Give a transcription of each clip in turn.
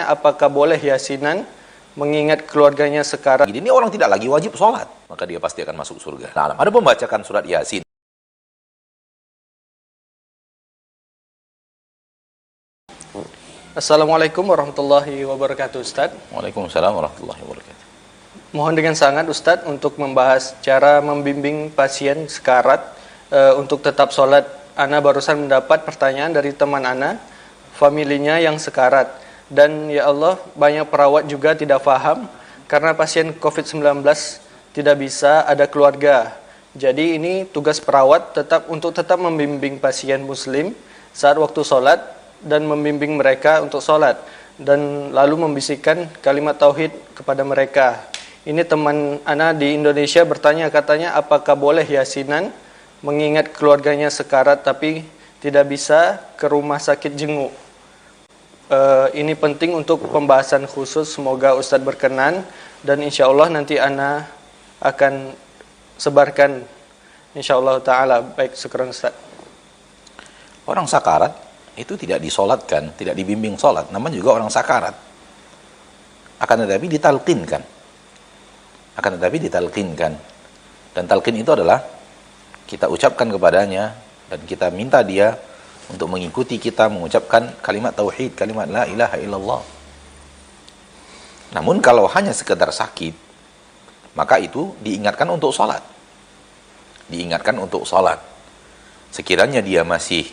Apakah boleh yasinan mengingat keluarganya sekarang? Ini orang tidak lagi wajib sholat, maka dia pasti akan masuk surga. Nah, ada membacakan surat Yasin. Assalamualaikum warahmatullahi wabarakatuh, Ustadz. Waalaikumsalam warahmatullahi wabarakatuh. Mohon dengan sangat, Ustadz, untuk membahas cara membimbing pasien sekarat untuk tetap sholat. Ana barusan mendapat pertanyaan dari teman Ana, familinya yang sekarat. Dan ya Allah, banyak perawat juga tidak paham karena pasien COVID-19 tidak bisa ada keluarga. Jadi ini tugas perawat untuk tetap membimbing pasien muslim saat waktu sholat dan membimbing mereka untuk sholat dan lalu membisikkan kalimat tauhid kepada mereka. Ini teman Ana di Indonesia bertanya, katanya apakah boleh yasinan mengingat keluarganya sekarat tapi tidak bisa ke rumah sakit jenguk. Ini penting untuk pembahasan khusus, semoga Ustadz berkenan dan insya Allah nanti Ana akan sebarkan insya Allah ta'ala. Baik, syukran Ustadz. Orang sakarat itu tidak disolatkan, tidak dibimbing solat, namanya juga orang sakarat. Akan tetapi ditalqinkan. Dan talqin itu adalah kita ucapkan kepadanya dan kita minta dia untuk mengikuti kita mengucapkan kalimat tauhid, kalimat la ilaha illallah. Namun kalau hanya sekedar sakit, maka itu diingatkan untuk sholat. Sekiranya dia masih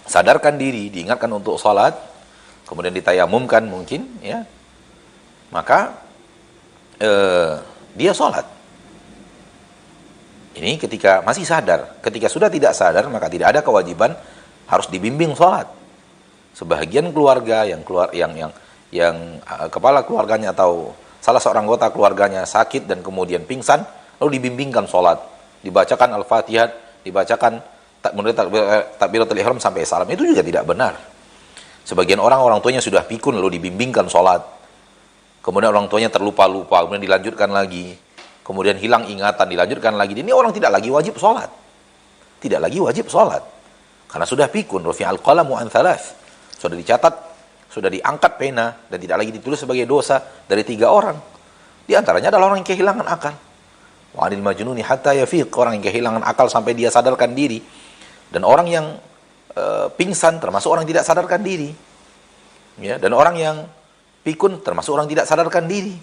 sadarkan diri, diingatkan untuk sholat, kemudian ditayamumkan mungkin, ya, maka dia sholat. Ini ketika masih sadar. Ketika sudah tidak sadar, maka tidak ada kewajiban harus dibimbing sholat. Sebagian keluarga yang kepala keluarganya atau salah seorang anggota keluarganya sakit dan kemudian pingsan, lalu dibimbingkan sholat, dibacakan Al-Fatihah, dibacakan takbiratul ihram sampai salam. Itu juga tidak benar. Sebagian orang tuanya sudah pikun lalu dibimbingkan sholat, kemudian orang tuanya terlupa-lupa, kemudian dilanjutkan lagi, kemudian hilang ingatan, dilanjutkan lagi. Ini orang tidak lagi wajib sholat, karena sudah pikun. Rufi'al qalamu an thalath, sudah dicatat, sudah diangkat pena dan tidak lagi ditulis sebagai dosa dari 3 orang. Di antaranya adalah orang yang kehilangan akal. Wa 'anil majnuni hatta yafiq, orang yang kehilangan akal sampai dia sadarkan diri. Dan orang yang pingsan termasuk orang yang tidak sadarkan diri. Ya, dan orang yang pikun termasuk orang yang tidak sadarkan diri.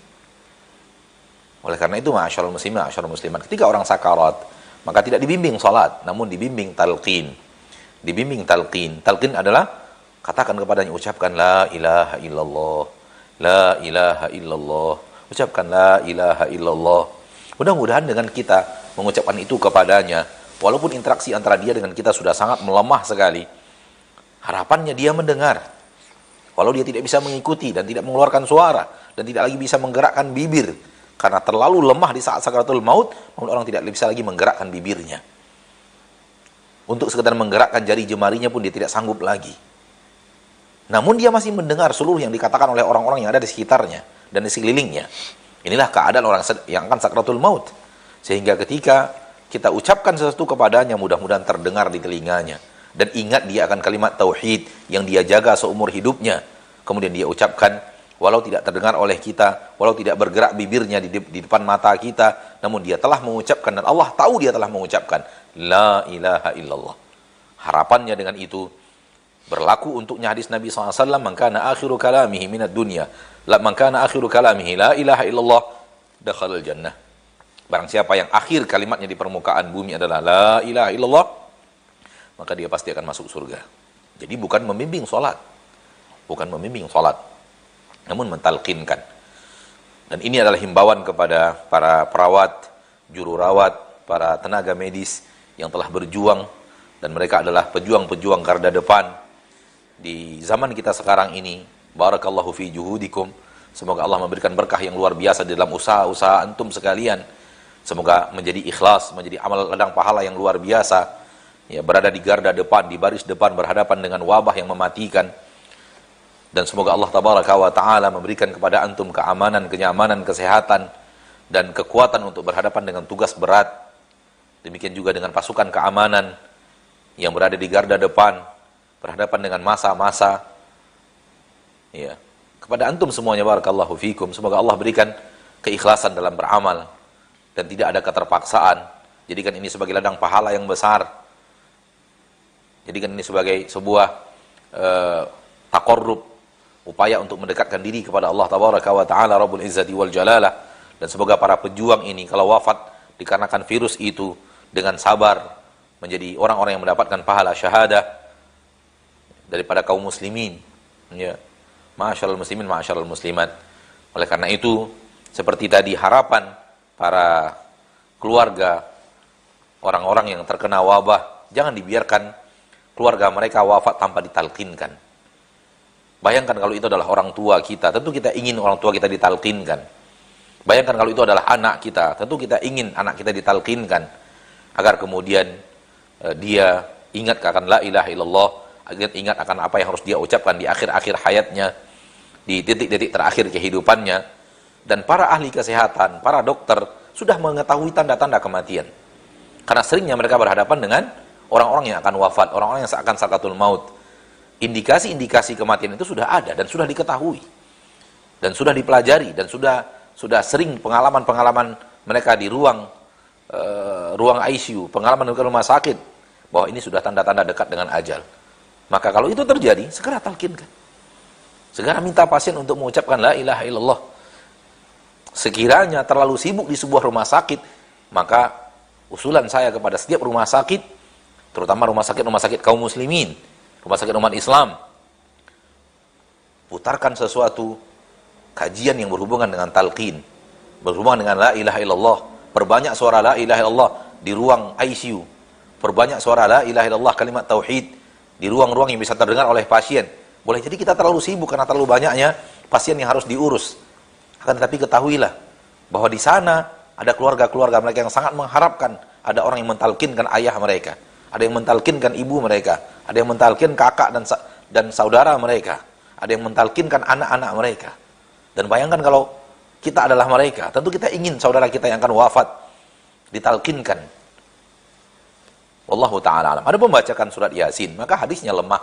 Oleh karena itu, ma'asyarul muslimin, ma'asyarul muslimat, ketika orang sakarat, maka tidak dibimbing salat, namun dibimbing talqin. Talqin adalah katakan kepadanya, ucapkan la ilaha illallah, la ilaha illallah, ucapkan la ilaha illallah. Mudah-mudahan dengan kita mengucapkan itu kepadanya, walaupun interaksi antara dia dengan kita sudah sangat melemah sekali, harapannya dia mendengar. Walau dia tidak bisa mengikuti dan tidak mengeluarkan suara dan tidak lagi bisa menggerakkan bibir karena terlalu lemah di saat sakaratul maut, namun orang tidak bisa lagi menggerakkan bibirnya. Untuk sekedar menggerakkan jari jemarinya pun dia tidak sanggup lagi. Namun dia masih mendengar seluruh yang dikatakan oleh orang-orang yang ada di sekitarnya dan di sekelilingnya. Inilah keadaan orang yang akan sakaratul maut. Sehingga ketika kita ucapkan sesuatu kepadanya, mudah-mudahan terdengar di telinganya. Dan ingat dia akan kalimat tauhid yang dia jaga seumur hidupnya. Kemudian dia ucapkan, walau tidak terdengar oleh kita, walau tidak bergerak bibirnya di depan mata kita, namun dia telah mengucapkan dan Allah tahu dia telah mengucapkan la ilaha illallah. Harapannya dengan itu berlaku untuknya hadis Nabi SAW, man kana akhiru kalamihi minad dunya, man kana akhiru kalamihi la ilaha illallah, dakhalal jannah. Barang siapa yang akhir kalimatnya di permukaan bumi adalah la ilaha illallah, maka dia pasti akan masuk surga. Jadi bukan membimbing sholat, namun mentalqinkan. Dan ini adalah himbauan kepada para perawat, juru rawat, para tenaga medis yang telah berjuang, dan mereka adalah pejuang-pejuang garda depan di zaman kita sekarang ini. Barakallahu fi juhudikum. Semoga Allah memberikan berkah yang luar biasa di dalam usaha-usaha antum sekalian. Semoga menjadi ikhlas, menjadi amal ladang pahala yang luar biasa. Ya, berada di garda depan, di baris depan, berhadapan dengan wabah yang mematikan. Dan semoga Allah tabaraka wa ta'ala memberikan kepada antum keamanan, kenyamanan, kesehatan, dan kekuatan untuk berhadapan dengan tugas berat. Demikian juga dengan pasukan keamanan yang berada di garda depan, berhadapan dengan masa-masa, ya, kepada antum semuanya, barakallahu fikum. Semoga Allah berikan keikhlasan dalam beramal dan tidak ada keterpaksaan. Jadikan ini sebagai ladang pahala yang besar. Jadikan ini sebagai sebuah taqarrub, upaya untuk mendekatkan diri kepada Allah tabaraka wa taala Rabbul Izzati wal Jalalah. Dan semoga para pejuang ini kalau wafat dikarenakan virus itu dengan sabar menjadi orang-orang yang mendapatkan pahala syahadah daripada kaum muslimin. Ya. Ma'asyiral muslimin, ma'asyiral muslimat. Oleh karena itu, seperti tadi harapan para keluarga orang-orang yang terkena wabah, jangan dibiarkan keluarga mereka wafat tanpa ditalqinkan. Bayangkan kalau itu adalah orang tua kita, tentu kita ingin orang tua kita ditalqinkan. Bayangkan kalau itu adalah anak kita, tentu kita ingin anak kita ditalqinkan agar kemudian dia ingat akan la ilaha illallah, ingat akan apa yang harus dia ucapkan di akhir-akhir hayatnya, di titik-titik terakhir kehidupannya. Dan para ahli kesehatan, para dokter sudah mengetahui tanda-tanda kematian. Karena seringnya mereka berhadapan dengan orang-orang yang akan wafat, orang-orang yang akan sakaratul maut. Indikasi-indikasi kematian itu sudah ada dan sudah diketahui. Dan sudah dipelajari dan sudah sering pengalaman-pengalaman mereka di ruang ICU, pengalaman di rumah sakit, bahwa ini sudah tanda-tanda dekat dengan ajal. Maka kalau itu terjadi, segera talqinkan. Segera minta pasien untuk mengucapkan la ilaha illallah. Sekiranya terlalu sibuk di sebuah rumah sakit, maka usulan saya kepada setiap rumah sakit, terutama rumah sakit kaum muslimin, rumah sakit umat Islam, putarkan sesuatu kajian yang berhubungan dengan talqin, berhubungan dengan la ilaha illallah. Perbanyak suara la ilaha illallah di ruang ICU. Perbanyak suara la ilaha illallah, kalimat tauhid di ruang-ruang yang bisa terdengar oleh pasien. Boleh jadi kita terlalu sibuk karena terlalu banyaknya pasien yang harus diurus. Akan tetapi ketahuilah bahwa di sana ada keluarga-keluarga mereka yang sangat mengharapkan ada orang yang mentalkinkan ayah mereka, ada yang mentalkinkan ibu mereka, ada yang mentalkin kakak dan saudara mereka, ada yang mentalkinkan anak-anak mereka. Dan bayangkan kalau kita adalah mereka, tentu kita ingin saudara kita yang akan wafat ditalkinkan. Wallahu ta'ala alam. Ada membacakan surat Yasin, maka hadisnya lemah.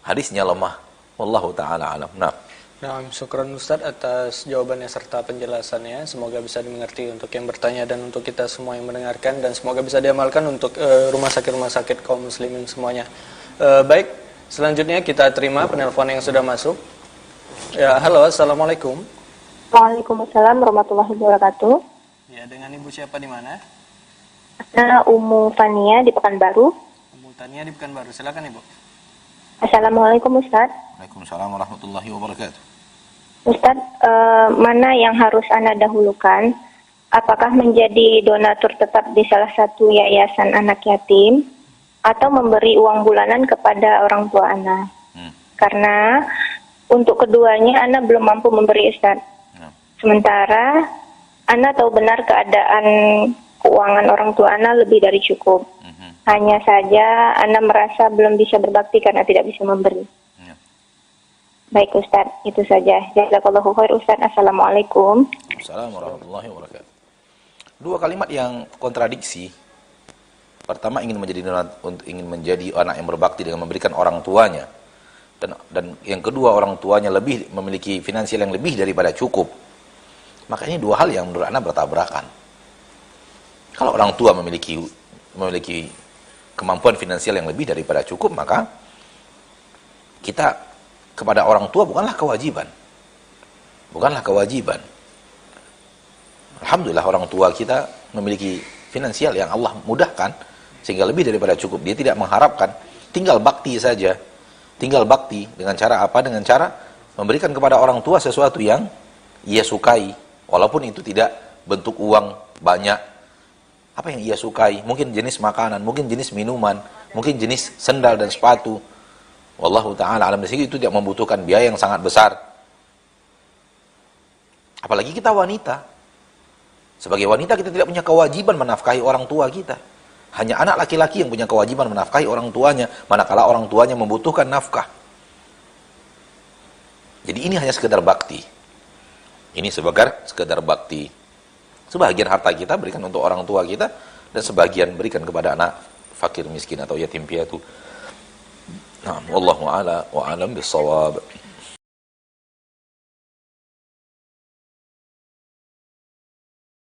Hadisnya lemah. Wallahu ta'ala alam. Nah, syukran Ustaz atas jawabannya serta penjelasannya. Semoga bisa dimengerti untuk yang bertanya dan untuk kita semua yang mendengarkan, dan semoga bisa diamalkan untuk rumah sakit kaum muslimin semuanya. Baik, selanjutnya kita terima penelpon yang sudah masuk. Ya, halo, assalamualaikum. Waalaikumsalam warahmatullahi wabarakatuh. Ya, dengan ibu siapa di mana? Ummu Fania di Pekanbaru. Ummu Tania di Pekanbaru, silakan ibu. Assalamualaikum Ustaz. Waalaikumsalam warahmatullahi wabarakatuh. Ustaz, mana yang harus Anda dahulukan? Apakah menjadi donatur tetap di salah satu yayasan anak yatim, atau memberi uang bulanan kepada orang tua Anda? Karena untuk keduanya Anda belum mampu memberi, Ustaz. Sementara Anda tahu benar keadaan keuangan orang tua Anda lebih dari cukup. Hanya saja Anda merasa belum bisa berbakti karena tidak bisa memberi. Baik Ustaz, itu saja. Jazakallahu khair Ustaz. Assalamualaikum. Assalamualaikum warahmatullahi wabarakatuh. Dua kalimat yang kontradiksi. Pertama, ingin menjadi anak yang berbakti dengan memberikan orang tuanya. Dan yang kedua, orang tuanya memiliki finansial yang lebih daripada cukup. Maka ini dua hal yang menurut Anda bertabrakan. Kalau orang tua memiliki kemampuan finansial yang lebih daripada cukup, maka kita kepada orang tua bukanlah kewajiban. Alhamdulillah orang tua kita memiliki finansial yang Allah mudahkan sehingga lebih daripada cukup. Dia tidak mengharapkan, tinggal bakti saja. Tinggal bakti dengan cara apa? Dengan cara memberikan kepada orang tua sesuatu yang ia sukai. Walaupun itu tidak bentuk uang banyak. Apa yang ia sukai? Mungkin jenis makanan, mungkin jenis minuman, mungkin jenis sendal dan sepatu. Wallahu ta'ala alam, itu tidak membutuhkan biaya yang sangat besar. Apalagi kita wanita. Sebagai wanita kita tidak punya kewajiban menafkahi orang tua kita. Hanya anak laki-laki yang punya kewajiban menafkahi orang tuanya, manakala orang tuanya membutuhkan nafkah. Jadi ini hanya sekedar bakti. Ini sekedar bakti. Sebagian harta kita berikan untuk orang tua kita, dan sebagian berikan kepada anak fakir miskin atau yatim piatu. Nah, wallahu a'lam bissawab.